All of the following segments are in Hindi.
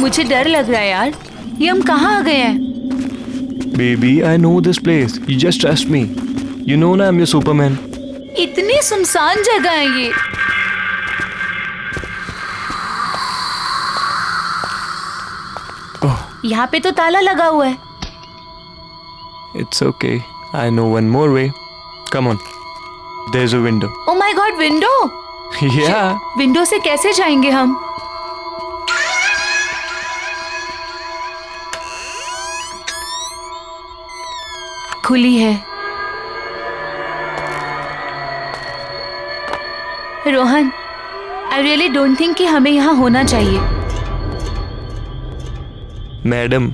मुझे डर लग रहा है यार, ये हम कहाँ आ गए हैं? Baby, I know this place. You just trust me. You know ना, I'm your Superman. इतनी सुनसान जगह है ये। Oh, यहाँ पे तो ताला लगा हुआ है। it's okay. I know one more way. Come on. There's a window. Oh my God, window! Yeah. Window से कैसे जाएंगे हम? खुली है। Rohan, I really don't think कि हमें यहाँ होना चाहिए। मैडम,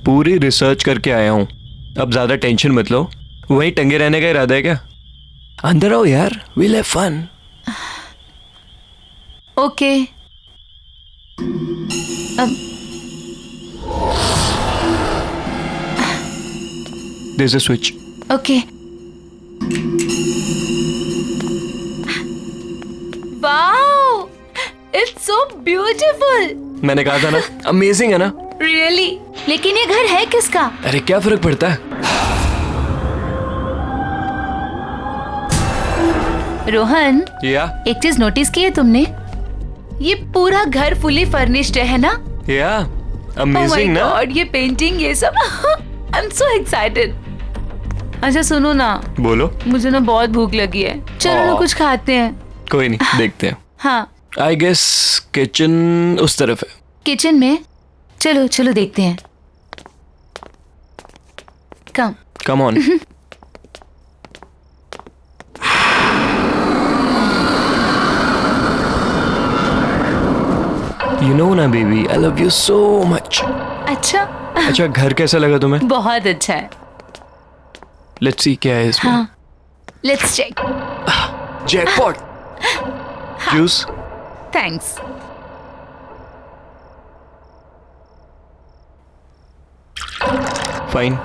पूरी रिसर्च करके आया हूँ। अब ज्यादा टेंशन मत लो। वहीं टंगे रहने का इरादा है क्या? अंदर आओ यार, we'll have fun. Okay. There's a switch. Okay. Wow, it's so beautiful. मैंने कहा था ना, अमेजिंग है ना? रियली? लेकिन ये घर है किसका? अरे क्या फर्क पड़ता है? रोहन, या एक चीज नोटिस की है तुमने? ये पूरा घर फुली फर्निश्ड है ना? अमेजिंग ना? गॉड, ये पेंटिंग, ये सब। I am so excited. अच्छा सुनो ना, बोलो। मुझे ना बहुत भूख लगी है, चलो ना कुछ खाते हैं। कोई नहीं, देखते हैं। हाँ, आई गेस किचन उस तरफ है। किचन में? चलो चलो देखते हैं। Come on. यू नो ना baby, I love you so much. अच्छा, घर कैसा लगा तुम्हें? बहुत अच्छा है। लेट्स सी क्या है इसमें। हाँ, let's check. Jackpot. Juice. Thanks. Fine.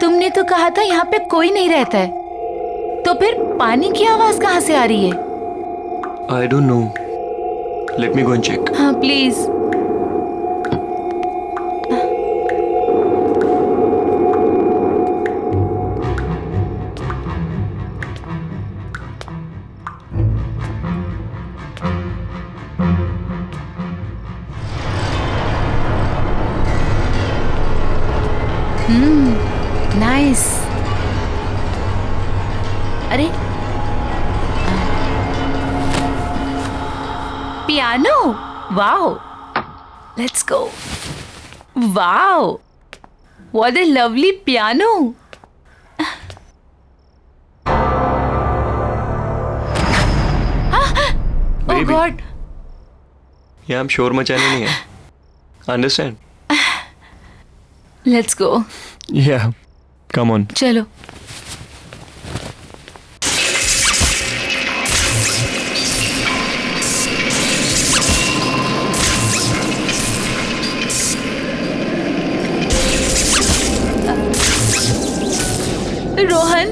तुमने तो कहा था यहाँ पे कोई नहीं रहता है, तो फिर पानी की आवाज कहाँ से आ रही है? I don't know, let me go and check. हाँ प्लीज। नाइस। अरे piano, wow, let's go. Wow, what a lovely piano. Oh god, यहाँ हम शोर मचाने नहीं है, अंडरस्टैंड? Let's go. या कम ऑन। चलो। रोहन,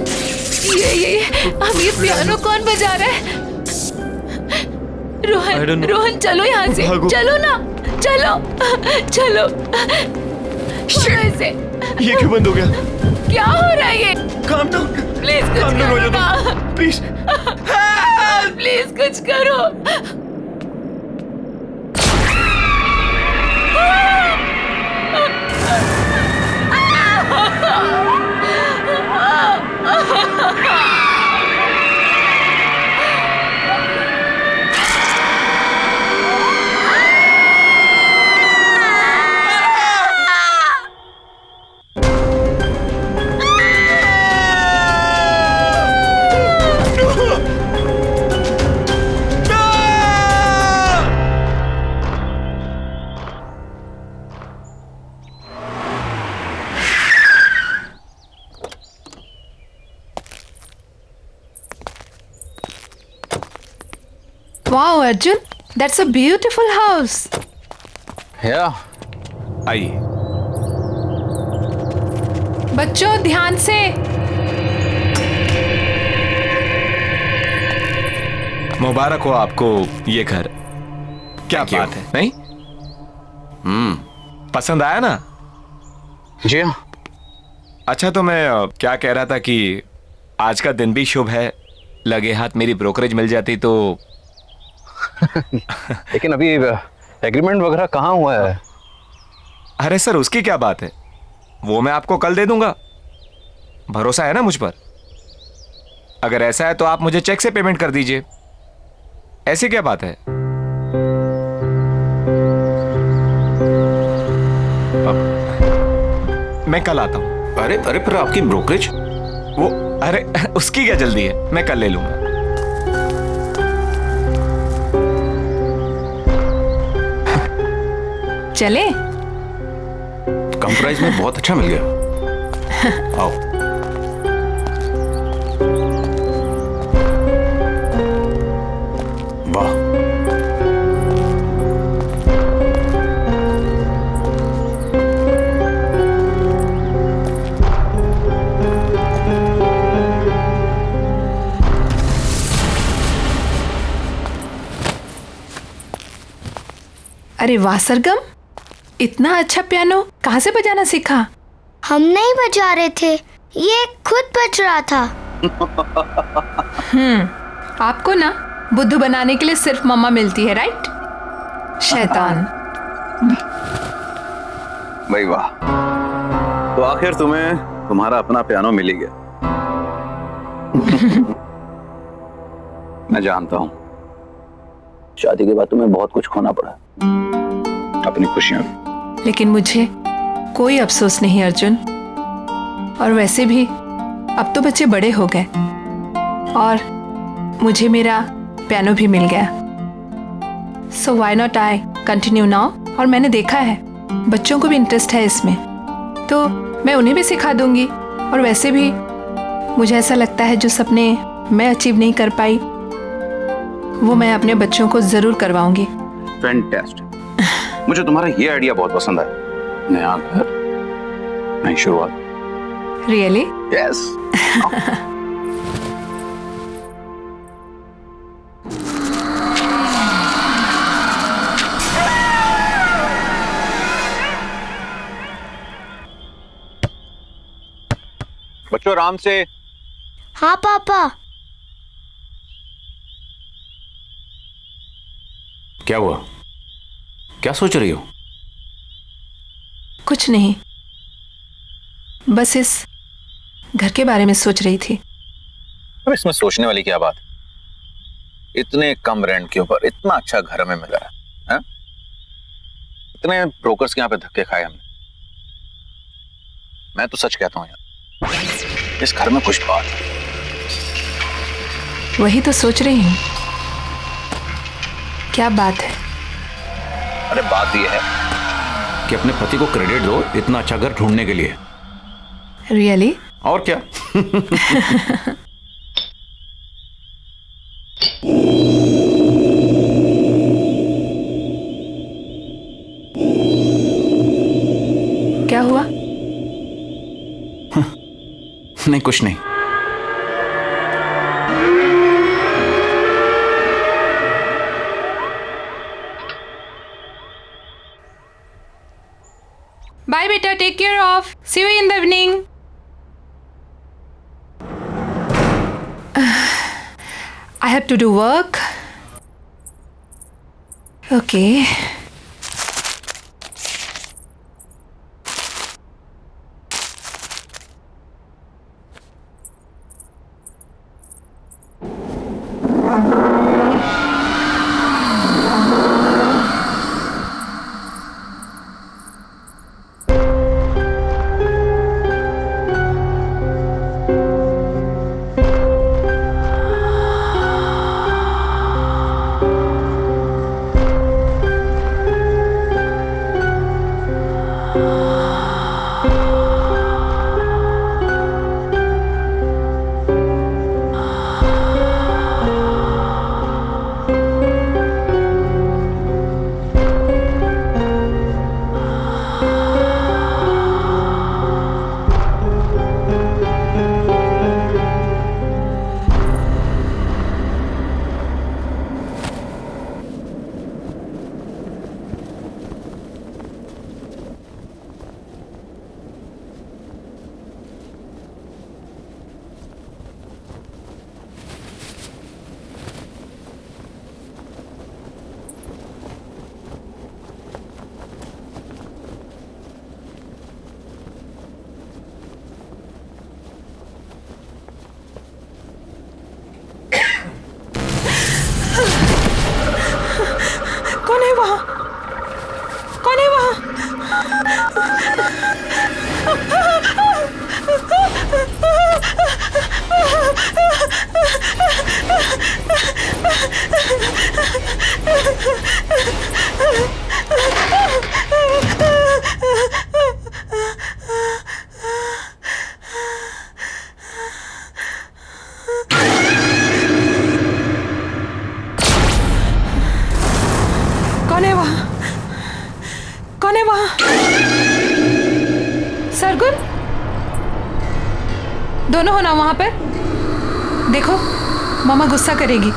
ये अब ये पियानो कौन बजा रहा है? I don't Rohan, know. Rohan चलो यहाँ से, भागो। चलो ना, चलो चलो। छोड़ो इसे। ये क्यों बंद हो गया? क्या हो रहा है ये? Calm down. प्लीज कुछ Calm down हो करो जाओ ना, तुम. Please. प्लीज कुछ करो। Wow, Arjun, that's a beautiful house. Yeah. आइए। बच्चों ध्यान से। मुबारक हो आपको ये घर। क्या बात है, नहीं? पसंद आया ना? जी हाँ। अच्छा, तो मैं क्या कह रहा था कि आज का दिन भी शुभ है, लगे हाथ मेरी ब्रोकरेज मिल जाती तो। लेकिन अभी एग्रीमेंट वगैरह कहाँ हुआ है? अरे सर, उसकी क्या बात है, वो मैं आपको कल दे दूंगा। भरोसा है ना मुझ पर? अगर ऐसा है तो आप मुझे चेक से पेमेंट कर दीजिए। ऐसी क्या बात है? मैं कल आता हूं। अरे अरे, पर आपकी ब्रोकरेज? वो अरे उसकी क्या जल्दी है, मैं कल ले लूंगा। चले? कम प्राइस में बहुत अच्छा मिल गया। आओ। वाह। अरे वाह सरगम, इतना अच्छा पियानो कहाँ से बजाना सीखा? हम नहीं बजा रहे थे, ये खुद बज रहा था। आपको ना बुद्धू बनाने के लिए सिर्फ मम्मा मिलती है, राइट? शैतान। भाई वाह, तो आखिर तुम्हें तुम्हारा अपना पियानो मिल ही गया। मैं जानता हूं, शादी के बाद तुम्हें बहुत कुछ खोना पड़ा, अपनी खुशियां भी। लेकिन मुझे कोई अफसोस नहीं अर्जुन। और वैसे भी अब तो बच्चे बड़े हो गए और मुझे मेरा पियानो भी मिल गया। So why not I continue now. और मैंने देखा है बच्चों को भी इंटरेस्ट है इसमें, तो मैं उन्हें भी सिखा दूंगी। और वैसे भी मुझे ऐसा लगता है जो सपने मैं अचीव नहीं कर पाई वो मैं अपने बच्चों को जरूर करवाऊंगी। फैंटास्टिक। मुझे तुम्हारा ये आइडिया बहुत पसंद आया। नया घर, नई शुरुआत। रियली? यस। बच्चों आराम से। हाँ पापा। क्या हुआ? क्या सोच रही हो? कुछ नहीं, बस इस घर के बारे में सोच रही थी। अब इसमें सोचने वाली क्या बात है? इतने कम रेंट के ऊपर इतना अच्छा घर हमें मिल रहा है। इतने ब्रोकर्स के यहाँ पे धक्के खाए हमने। मैं तो सच कहता हूँ यार, इस घर में कुछ बात है। वही तो सोच रही हूँ, क्या बात है? अरे बात यह है कि अपने पति को क्रेडिट दो इतना अच्छा घर ढूंढने के लिए। रियली? और क्या। क्या हुआ? नहीं, कुछ नहीं। बाय बेटा, take care of, see you in the evening. I have to do work. Okay. कौन है वहाँ? कौन है वहाँ? कौन है वहाँ? कौन है वहाँ? सरगुन, दोनों हो ना वहां पर? देखो, मामा गुस्सा करेगी।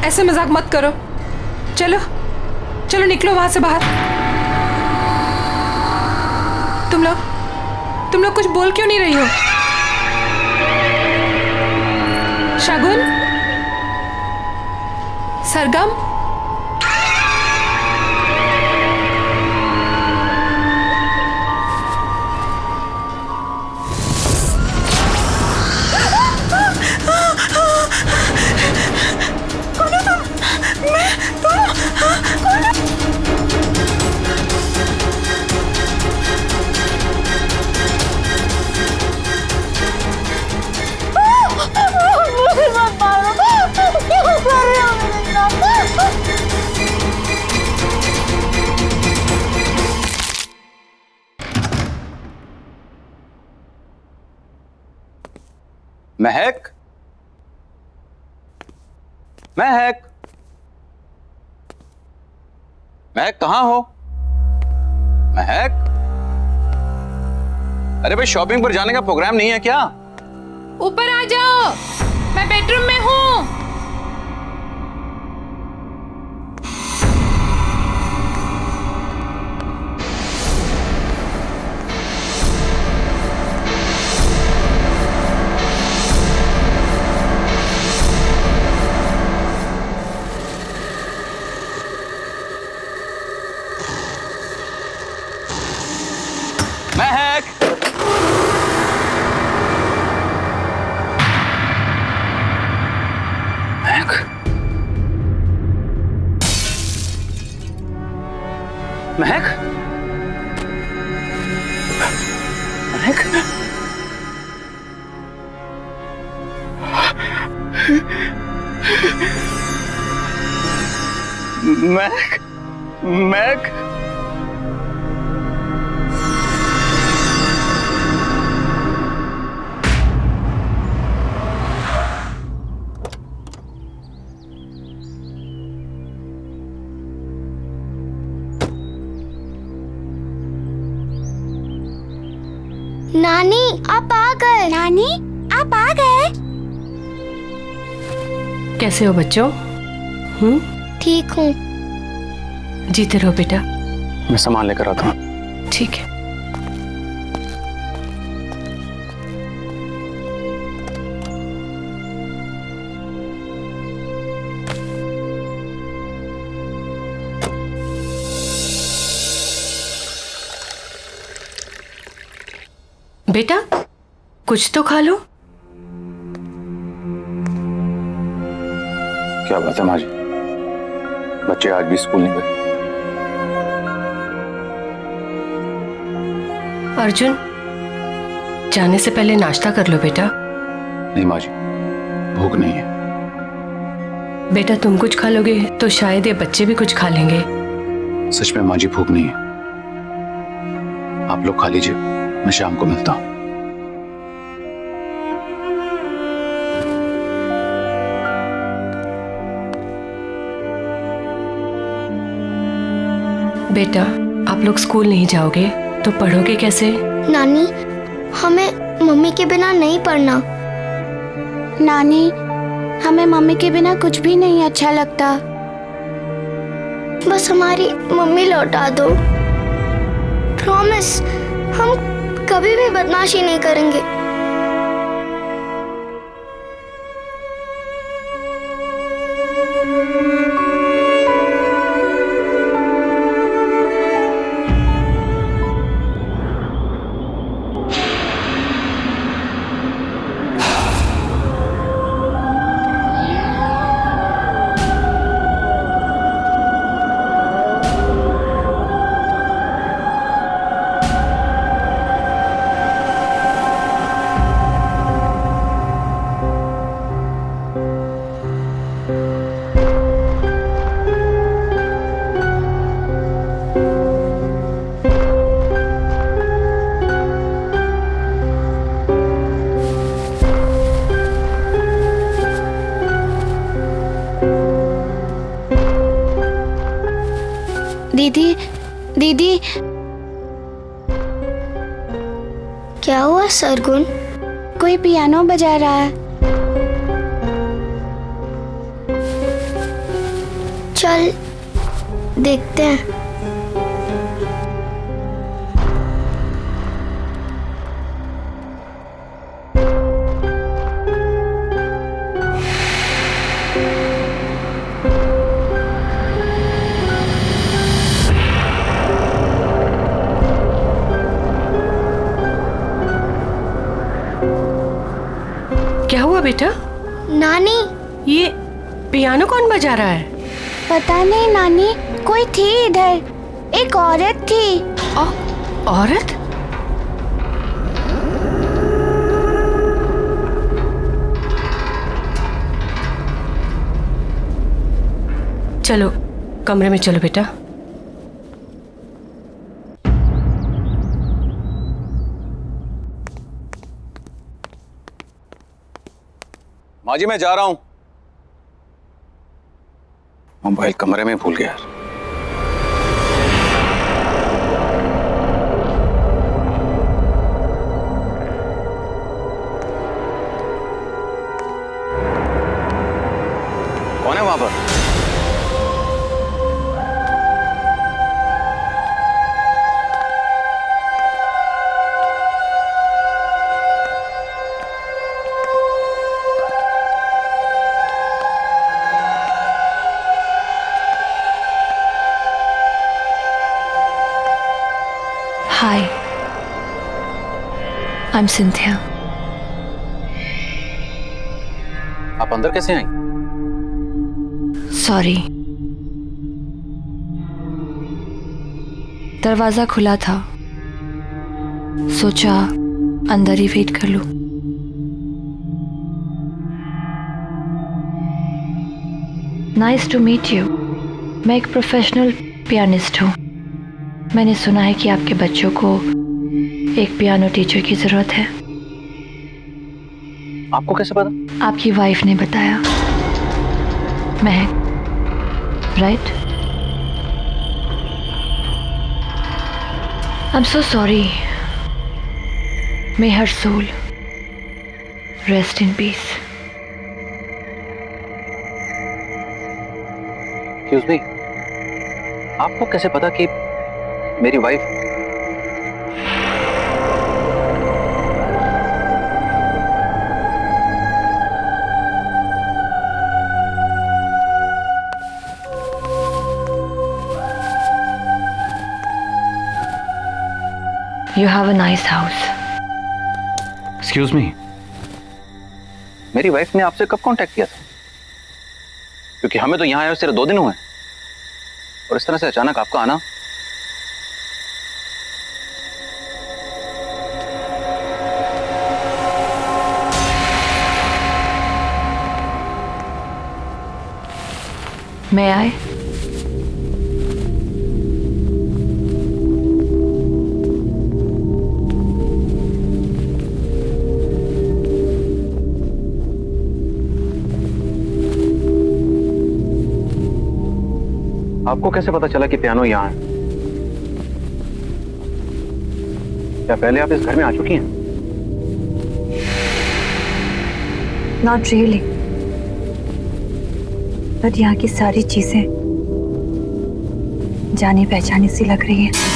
ऐसे मजाक मत करो। चलो चलो निकलो वहां से बाहर। तुम लोग कुछ बोल क्यों नहीं रही हो? शगुन, सरगम, महक, महक, महक कहाँ हो? महक, अरे भाई शॉपिंग पर जाने का प्रोग्राम नहीं है क्या? ऊपर आ जाओ, मैं बेडरूम में हूँ। महक, महक, महक, महक, महक, नानी आप आ गए। नानी आप आ गए। कैसे हो बच्चों? ठीक हूँ। जीते रहो बेटा। मैं सामान लेकर आता हूँ। ठीक है। बेटा कुछ तो खा लो। क्या बात है माँ जी, बच्चे आज भी स्कूल नहीं गए? अर्जुन, जाने से पहले नाश्ता कर लो बेटा। नहीं माँ जी, भूख नहीं है। बेटा तुम कुछ खा लोगे तो शायद ये बच्चे भी कुछ खा लेंगे। सच में माँ जी भूख नहीं है। आप लोग खा लीजिए, मैं शाम को मिलता हूँ। बेटा आप लोग स्कूल नहीं जाओगे तो पढ़ोगे कैसे? नानी हमें मम्मी के बिना नहीं पढ़ना। नानी हमें मम्मी के बिना कुछ भी नहीं अच्छा लगता। बस हमारी मम्मी लौटा दो। प्रॉमिस, हम कभी भी बदमाशी नहीं करेंगे। दीदी दीदी, क्या हुआ सरगुन? कोई पियानो बजा रहा है। चल देखते हैं। क्या हुआ बेटा? नानी, ये पियानो कौन बजा रहा है? पता नहीं नानी, कोई थी इधर, एक औरत थी। औरत? चलो कमरे में चलो बेटा। माँ जी मैं जा रहा हूं। मोबाइल कमरे में भूल गया यार। कौन है वहां पर? Hi, I'm Cynthia. आप अंदर कैसे आई? Sorry. दरवाजा खुला था, सोचा अंदर ही वेट कर लूं। Nice to meet you. मैं एक प्रोफेशनल पियानिस्ट हूँ। मैंने सुना है कि आपके बच्चों को एक पियानो टीचर की जरूरत है। आपको कैसे पता? आपकी वाइफ ने बताया। महक, right? I'm so sorry. May her soul rest in peace. Excuse me. आपको कैसे पता कि मेरी wife? You have a nice house. Excuse me, मेरी वाइफ ने आपसे कब कांटेक्ट किया था? क्योंकि हमें तो यहाँ आए सिर्फ 2 दिन हुए और इस तरह से अचानक आपका आना। May I? आपको कैसे पता चला कि पियानो यहाँ है? क्या पहले आप इस घर में आ चुकी हैं? Not really. बट यहाँ की सारी चीजें जानी पहचानी सी लग रही हैं।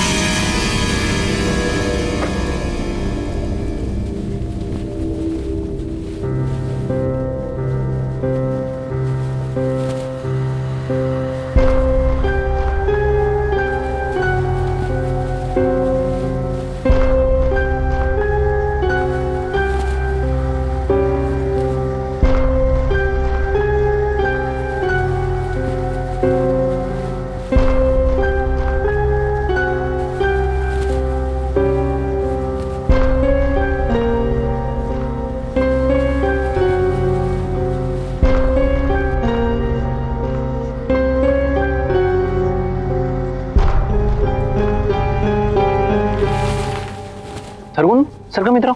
सरगम इधर आओ,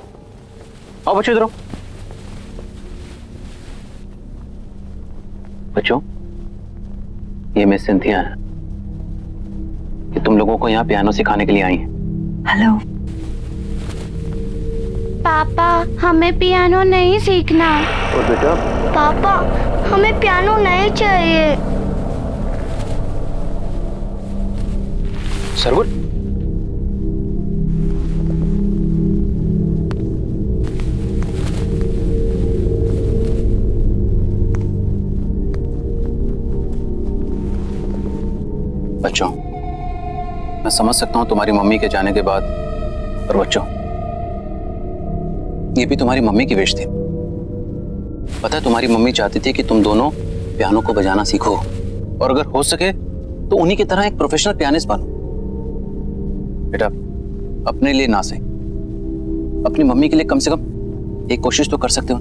आओ बच्चों इधर आओ। बच्चों, ये मिस सिंथिया है, कि तुम लोगों को यहाँ पियानो सिखाने के लिए आई हैं। हेलो। पापा हमें पियानो नहीं सीखना। और बेटा, पापा हमें पियानो नहीं चाहिए। सरगुन, बच्चों, मैं समझ सकता हूं तुम्हारी मम्मी के जाने के बाद, पर बच्चों, ये भी तुम्हारी मम्मी की विश थी। पता है, तुम्हारी मम्मी चाहती थी कि तुम दोनों पियानो को बजाना सीखो, और अगर हो सके तो उन्हीं की तरह एक प्रोफेशनल पियानिस्ट बनो। बेटा, अपने लिए ना सही, अपनी मम्मी के लिए कम से कम एक कोशिश तो कर सकते हो।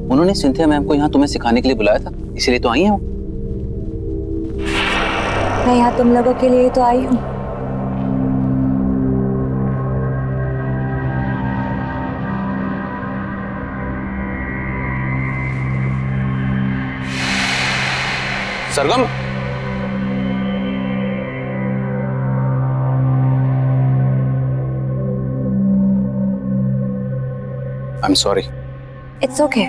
उन्होंने सिंथिया मैम को यहाँ तुम्हें सिखाने के लिए बुलाया था, इसीलिए तो आई हैं वो। मैं यहाँ तुम लोगों के लिए तो आई हूँ। Sargam, I am sorry. It's okay,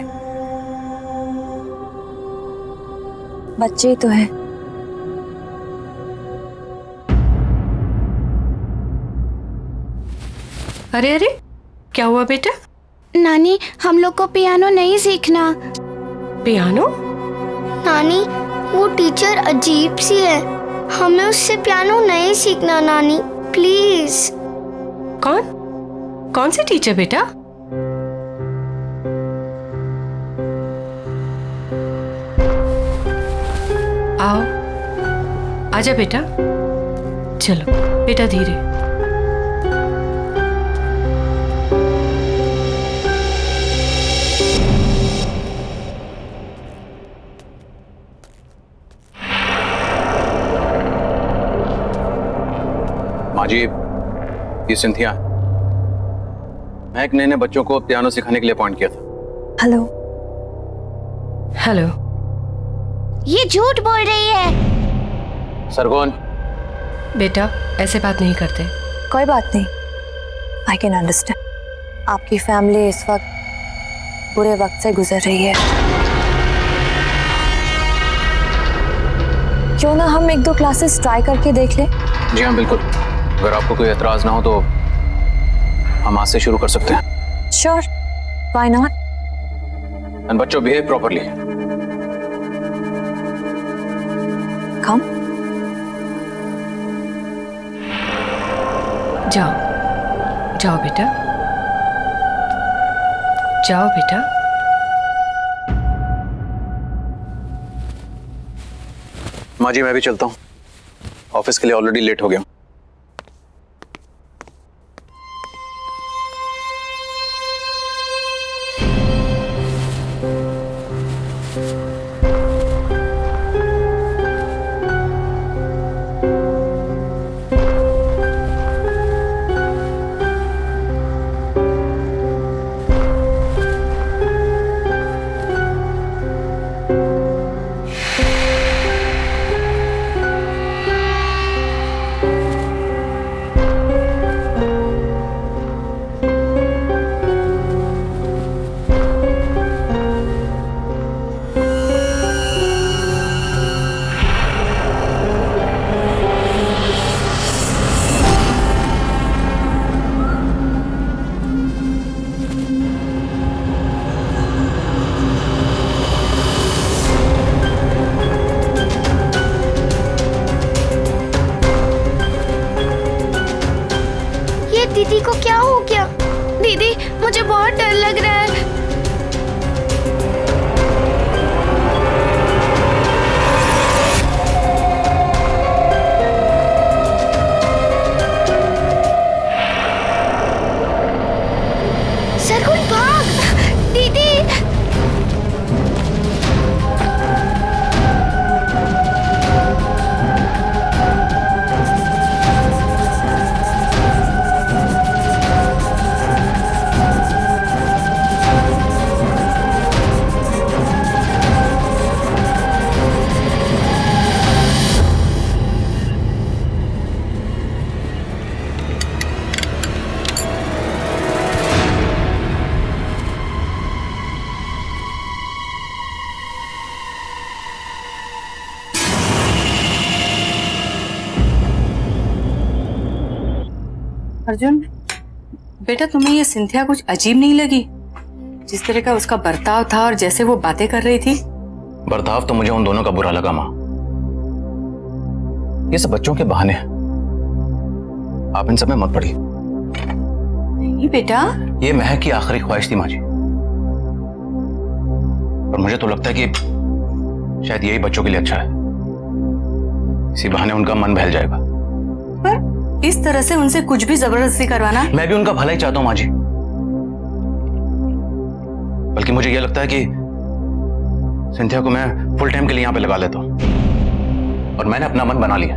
बच्चे ही तो हैं। अरे अरे, क्या हुआ बेटा? नानी, हम लोग को पियानो नहीं सीखना। पियानो? नानी, वो टीचर अजीब सी है, हमें उससे पियानो नहीं सीखना। नानी प्लीज। कौन सी टीचर बेटा? आओ, आजा बेटा। चलो बेटा, धीरे। माँ जी, ये सिंथिया है। मैं एक नए बच्चों को पियानो सिखाने के लिए अपॉइंट किया था। हेलो। हेलो। ये झूठ बोल रही है। सरगुन, बेटा, ऐसे बात नहीं करते। कोई बात नहीं, आई कैन अंडरस्टैंड। आपकी फैमिली इस वक्त बुरे वक्त से गुजर रही है। क्यों ना हम 1-2 क्लासेस ट्राई करके देख लें? जी हाँ, बिल्कुल। अगर आपको कोई एतराज ना हो तो हम आज से शुरू कर सकते हैं। Sure, why not. एंड बच्चों, बिहेव प्रॉपर्ली। कम। जाओ बेटा, जाओ बेटा। माँ जी, मैं भी चलता हूँ, ऑफिस के लिए ऑलरेडी लेट हो गया। अर्जुन, बेटा तुम्हें ये सिंथिया कुछ अजीब नहीं लगी? जिस तरह का उसका बर्ताव था और जैसे वो बातें कर रही थी। बर्ताव तो मुझे उन दोनों का बुरा लगा माँ। ये सब बच्चों के बहाने हैं, आप इन सब में मत पड़िए। नहीं बेटा, ये महक की आखिरी ख्वाहिश थी माँ जी, और मुझे तो लगता है कि शायद यही बच्चों के लिए अच्छा है। इसी बहाने उनका मन बहल जाएगा। पर इस तरह से उनसे कुछ भी जबरदस्ती करवाना। मैं भी उनका भला ही चाहता हूं माँ जी, बल्कि मुझे यह लगता है कि सिंथिया को मैं फुल टाइम के लिए यहां पे लगा लेता हूं, और मैंने अपना मन बना लिया।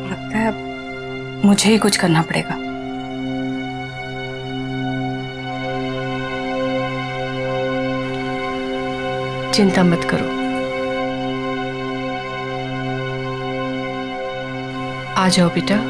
लगता है मुझे ही कुछ करना पड़ेगा। चिंता मत करो, आ जाओ बेटा।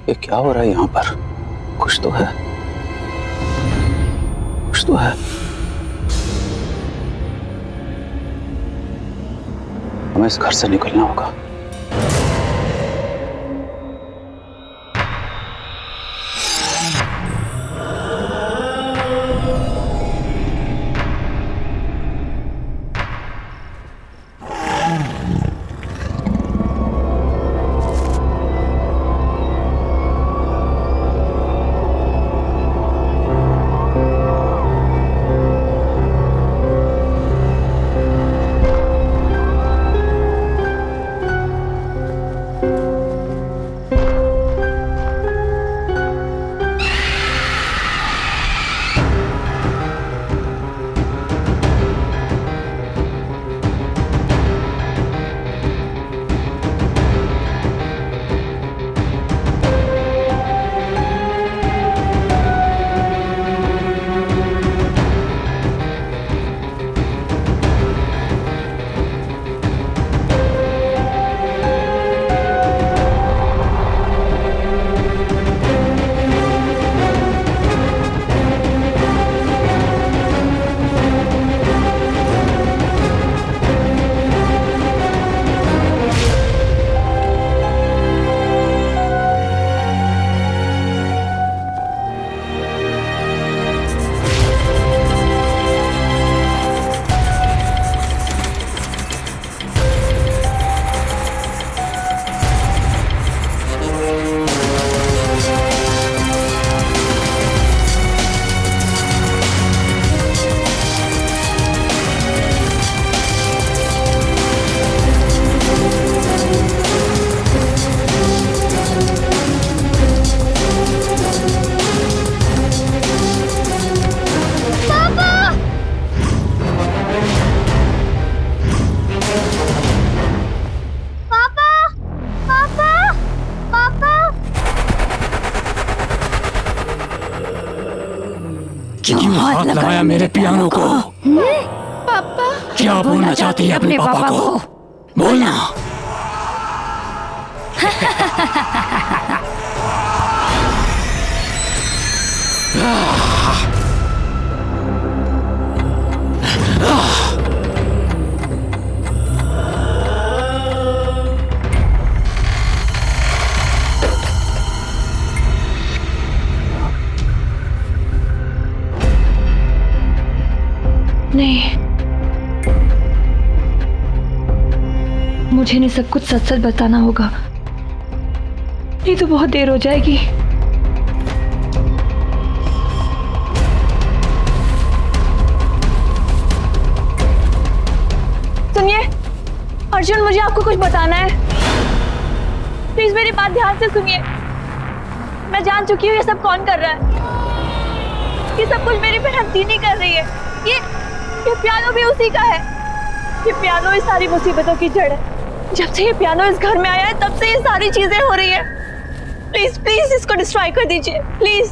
ये क्या हो रहा है यहाँ पर? कुछ तो है, कुछ तो है। हमें इस घर से निकलना होगा। क्यों हाथ लगाया मेरे पियानो को? पापा क्या बोलना चाहती है अपने पापा को? बोलना। नहीं, मुझे नहीं सब कुछ सच सच बताना होगा, नहीं तो बहुत देर हो जाएगी। सुनिए अर्जुन, मुझे आपको कुछ बताना है। प्लीज मेरी बात ध्यान से सुनिए। मैं जान चुकी हूँ ये सब कौन कर रहा है। ये सब कुछ मेरी बहन दीनी कर रही है। ये पियानो भी उसी का है। ये पियानो इस सारी मुसीबतों की जड़ है। जब से ये पियानो इस घर में आया है तब से ये सारी चीजें हो रही है। प्लीज प्लीज इसको डिस्ट्रॉय कर दीजिए प्लीज,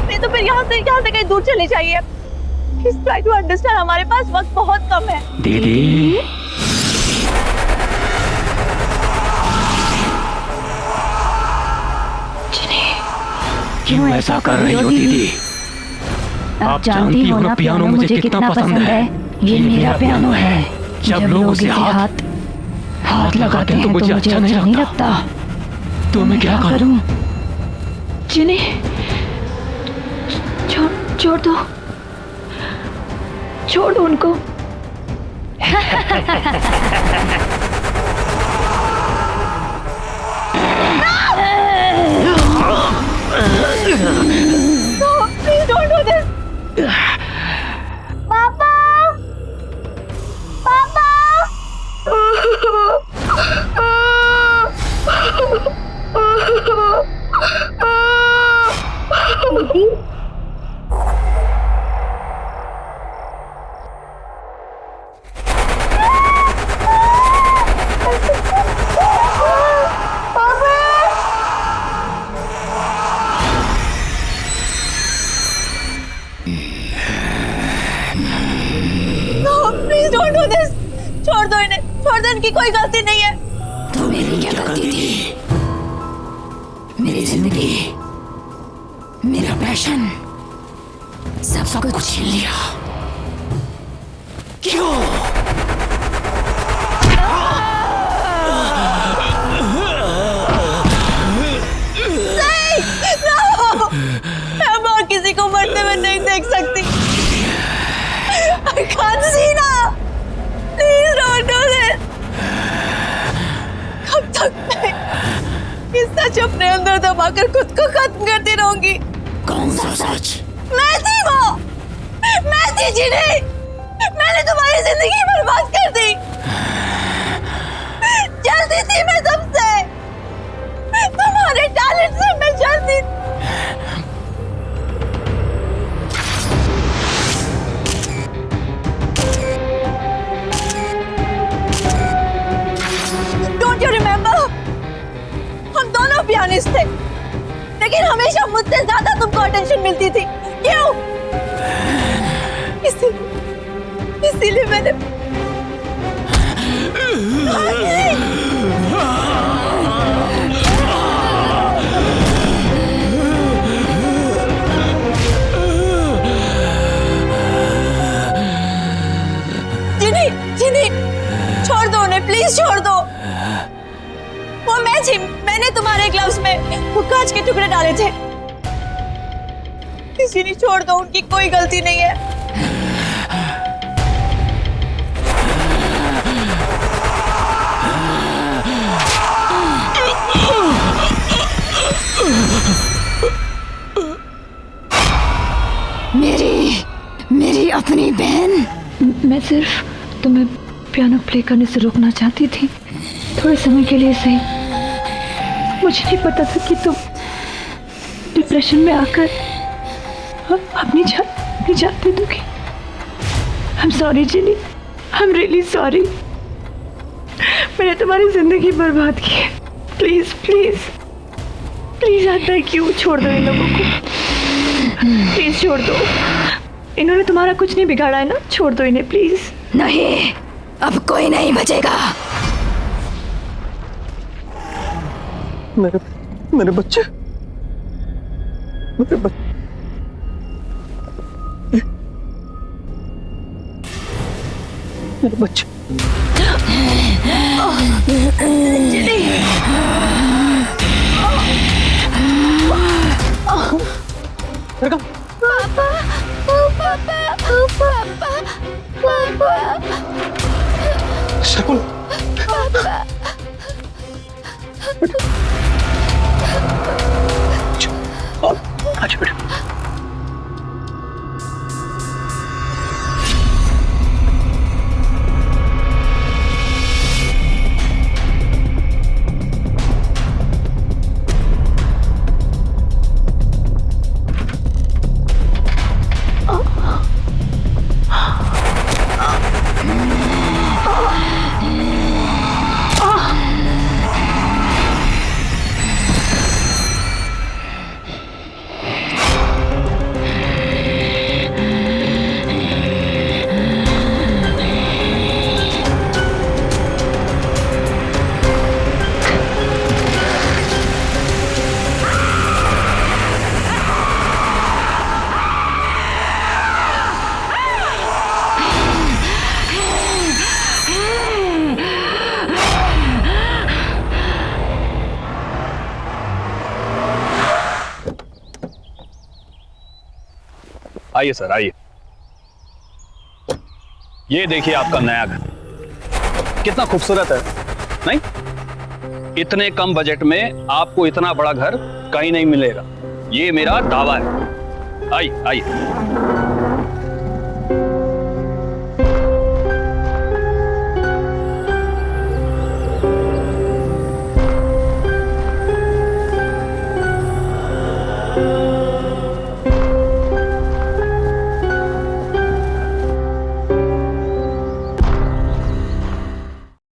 नहीं तो फिर यहाँ से कहीं दूर चले जाइए। प्लीज ट्राई टू अंडरस्टैंड, हमारे पास वक्त बहुत कम है। दीदी, क्यों ऐसा कर रही हो दीदी? आप जानती हो ना पियानो मुझे कितना पसंद है। ये मेरा पियानो है। जब लोग उसे हाथ लगाते हैं तो मुझे अच्छा नहीं लगता। तो मैं क्या करूं? जिन्हें छोड़ दो उनको। No, please don't do this. पापा, पापा। दीदी, प्लीज डोंट डू दिस। छोड़ दो इन्हें, छोड़ दो, इनकी कोई गलती नहीं है। तो मेरी क्या गलती थी? जिंदगी, मेरा पैशन, सब कुछ छीन लिया। क्यों? मैं और किसी को मरते हुए नहीं देख सकती। I can't see now. Please don't do this. कब तक मैं इस सच अपने अंदर दबाकर खुद को खत्म करती रहूंगी? कौन सा सच? मैं थी वो, मैं थी जिन्हें मैंने तुम्हारी जिंदगी बर्बाद कर दी। जलती थी मैं सबसे, तुम्हारे टैलेंट से मैं जलती थी। Don't you remember? हम दोनों पियानिस्ट थे, लेकिन हमेशा मुझसे ज्यादा तुमको अटेंशन मिलती थी। क्यों? इसीलिए मैंने जिनी, छोड़ दो उन्हें, प्लीज छोड़ दो। वो मैं थी, मैंने तुम्हारे ग्लव्स में वो कांच के टुकड़े डाले थे। जिनी, छोड़ दो, उनकी कोई गलती नहीं है। मेरी अपनी बहन। मैं सिर्फ तुम्हें पियानो प्ले करने से रोकना चाहती थी, थोड़े समय के लिए सही। मुझे नहीं पता था कि तुम डिप्रेशन में आकर अपनी जान दे दोगी। I'm sorry Jini, I'm really sorry। मैंने तुम्हारी जिंदगी बर्बाद की है। प्लीज प्लीज प्लीज, आता है क्यों? छोड़ दो इन लोगों को, प्लीज छोड़ दो। इन्होंने तुम्हारा कुछ नहीं बिगाड़ा है ना, छोड़ दो इन्हें प्लीज। नहीं, अब कोई नहीं बचेगा। मेरे बच्चे, मेरे बच्चे, मेरे बच्चे। शकुन, अच्छा बेटा। आइए सर, आइए। ये देखिए आपका नया घर, कितना खूबसूरत है नहीं? इतने कम बजट में आपको इतना बड़ा घर कहीं नहीं मिलेगा, ये मेरा दावा है। आइए आइए।